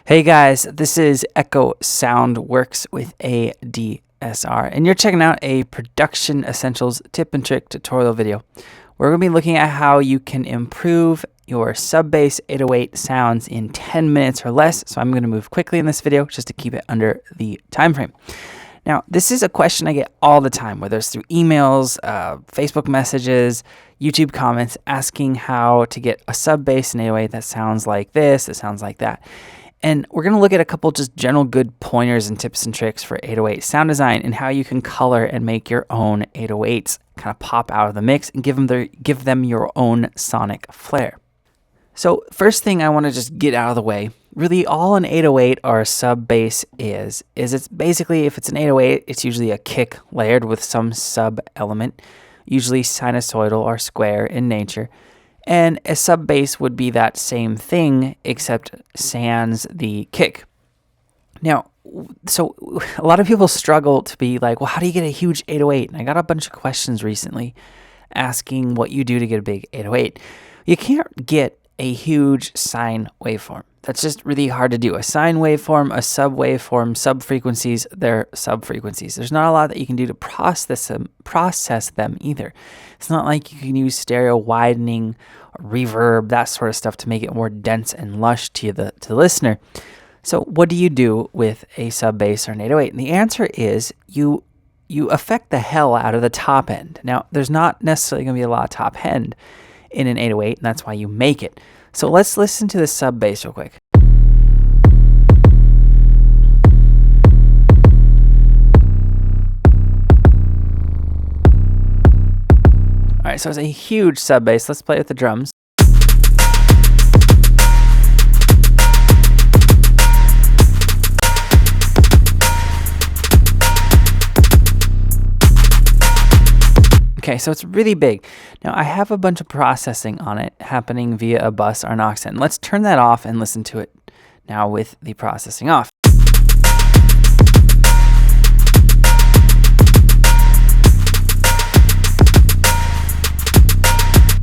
Hey guys, this is Echo Sound Works with ADSR, and you're checking out a Production Essentials tip and trick tutorial video. We're going to be looking at how you can improve your sub-bass 808 sounds in 10 minutes or less, so I'm going to move quickly in this video just to keep it under the time frame. Now, this is a question I get all the time, whether it's through emails, Facebook messages, YouTube comments, asking how to get a sub-bass in 808 that sounds like this, that sounds like that. And we're going to look at a couple just general good pointers and tips and tricks for 808 sound design and how you can color and make your own 808s kind of pop out of the mix and give them your own sonic flair. So first thing I want to just get out of the way, really all an 808 or a sub bass is it's basically, if it's an 808, it's usually a kick layered with some sub element, usually sinusoidal or square in nature. And a sub bass would be that same thing, except sans the kick. Now, so a lot of people struggle to be like, well, how do you get a huge 808? And I got a bunch of questions recently asking what you do to get a big 808. You can't get a huge sine waveform. That's just really hard to do. A sine waveform, a sub waveform, sub-frequencies, they're sub-frequencies. There's not a lot that you can do to process them either. It's not like you can use stereo widening, or reverb, that sort of stuff to make it more dense and lush to the listener. So what do you do with a sub bass or an 808? And the answer is you affect the hell out of the top end. Now, there's not necessarily going to be a lot of top end in an 808, and that's why you make it. So let's listen to the sub bass real quick. All right, so it's a huge sub bass. Let's play with the drums. Okay, so it's really big. Now I have a bunch of processing on it happening via a bus or an aux end. Let's turn that off and listen to it now with the processing off.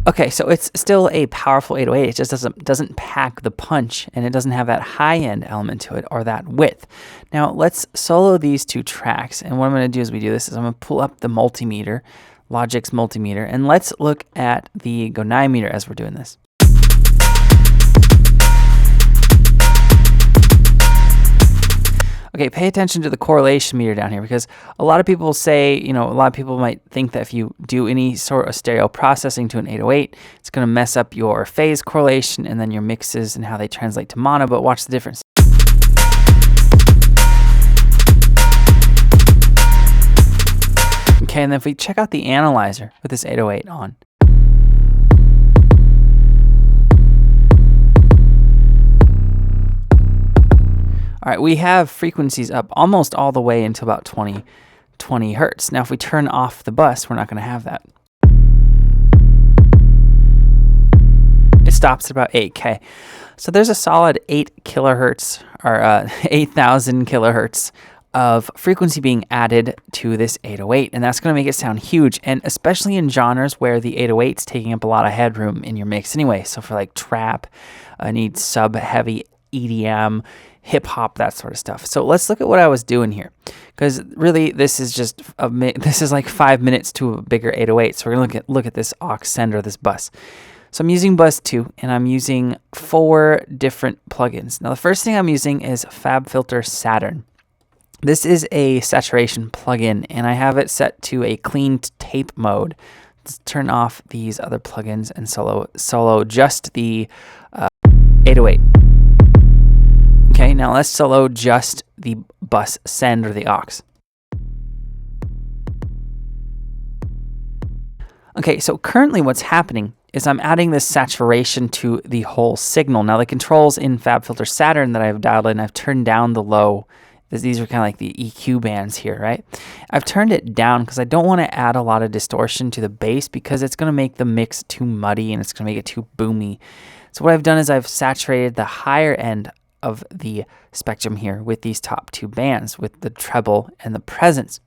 Okay, so it's still a powerful 808. It just doesn't pack the punch, and it doesn't have that high end element to it or that width. Now let's solo these two tracks, and what I'm going to do as we do this is I'm going to pull up the multimeter, Logic's multimeter, and let's look at the Gonai meter as we're doing this. Okay, pay attention to the correlation meter down here, because a lot of people say, a lot of people might think that if you do any sort of stereo processing to an 808, it's going to mess up your phase correlation and then your mixes and how they translate to mono, but watch the difference. Okay, and then if we check out the analyzer with this 808 on. All right, we have frequencies up almost all the way into about 20 hertz. Now, if we turn off the bus, we're not going to have that. It stops at about 8K. So there's a solid 8 kilohertz or 8,000 kilohertz of frequency being added to this 808, and that's going to make it sound huge, and especially in genres where the 808's taking up a lot of headroom in your mix anyway. So for like trap, need sub-heavy EDM, hip-hop, that sort of stuff. So let's look at what I was doing here, because really this is just this is like 5 minutes to a bigger 808. So we're going to look at this aux sender, this bus. So I'm using bus 2, and I'm using 4 different plugins. Now the first thing I'm using is Fabfilter Saturn. This is a saturation plugin, and I have it set to a clean tape mode. Let's turn off these other plugins and solo just the 808. Okay, now let's solo just the bus send or the aux. Okay, so currently what's happening is I'm adding this saturation to the whole signal. Now the controls in Fabfilter Saturn that I've dialed in, I've turned down the low. These are kind of like the EQ bands here, right? I've turned it down because I don't want to add a lot of distortion to the bass, because it's going to make the mix too muddy and it's going to make it too boomy. So what I've done is I've saturated the higher end of the spectrum here with these top 2 bands, with the treble and the presence.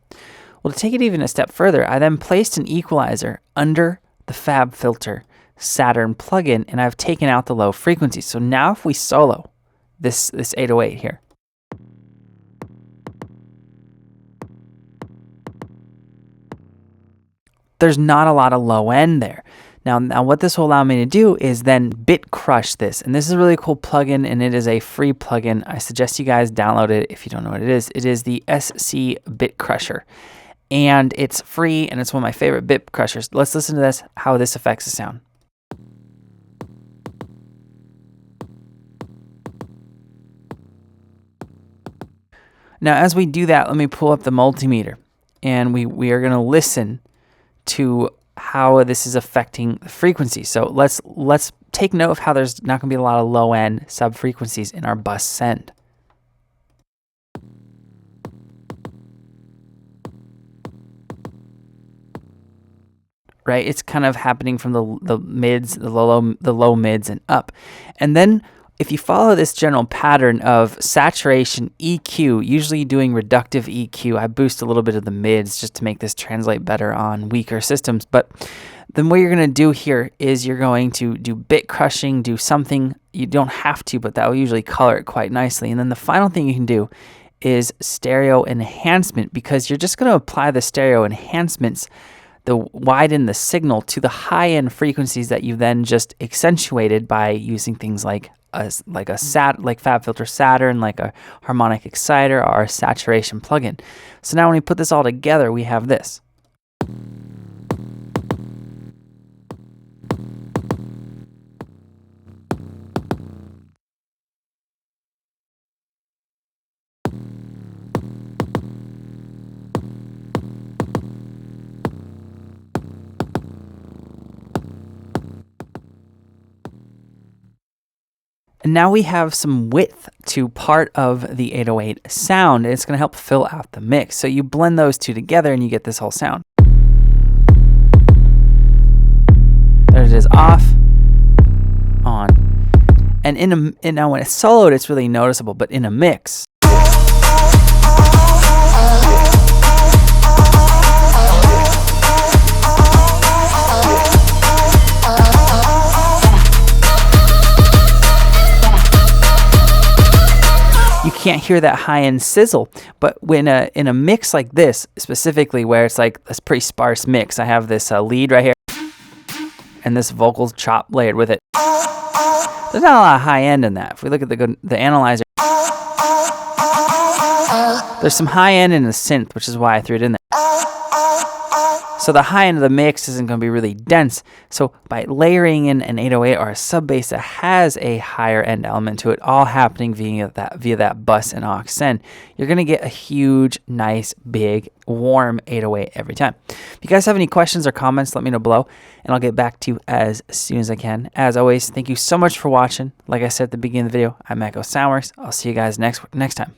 Well, to take it even a step further, I then placed an equalizer under the Fabfilter Saturn plugin, and I've taken out the low frequency. So now if we solo this 808 here. There's not a lot of low end there. Now what this will allow me to do is then bit crush this. And this is a really cool plugin, and it is a free plugin. I suggest you guys download it if you don't know what it is. It is the SC Bit Crusher. And it's free, and it's one of my favorite bit crushers. Let's listen to this, how this affects the sound. Now, as we do that, let me pull up the multimeter, and we are going to listen to how this is affecting the frequency. So let's take note of how there's not going to be a lot of low end sub frequencies in our bus send. Right, it's kind of happening from the mids, the low mids, and up. And then if you follow this general pattern of saturation, EQ, usually doing reductive EQ, I boost a little bit of the mids just to make this translate better on weaker systems. But then what you're going to do here is you're going to do bit crushing, do something. You don't have to, but that will usually color it quite nicely. And then the final thing you can do is stereo enhancement, because you're just going to apply the stereo enhancements, widen the signal to the high-end frequencies that you then just accentuated by using things like Fabfilter Saturn, like a harmonic exciter or a saturation plugin. So now when we put this all together, we have this. And now we have some width to part of the 808 sound, and it's going to help fill out the mix. So you blend those two together and you get this whole sound. There it is, off, on. And now when it's soloed, it's really noticeable, but in a mix, you can't hear that high-end sizzle. But when in a mix like this, specifically where it's like this pretty sparse mix, I have this lead right here and this vocal chop layered with it. There's not a lot of high-end in that. If we look at the analyzer, there's some high-end in the synth, which is why I threw it in there. So the high end of the mix isn't going to be really dense. So by layering in an 808 or a sub bass that has a higher end element to it, all happening via that bus and aux send, you're going to get a huge, nice, big, warm 808 every time. If you guys have any questions or comments, let me know below, and I'll get back to you as soon as I can. As always, thank you so much for watching. Like I said at the beginning of the video, I'm Echo Soundworks. I'll see you guys next time.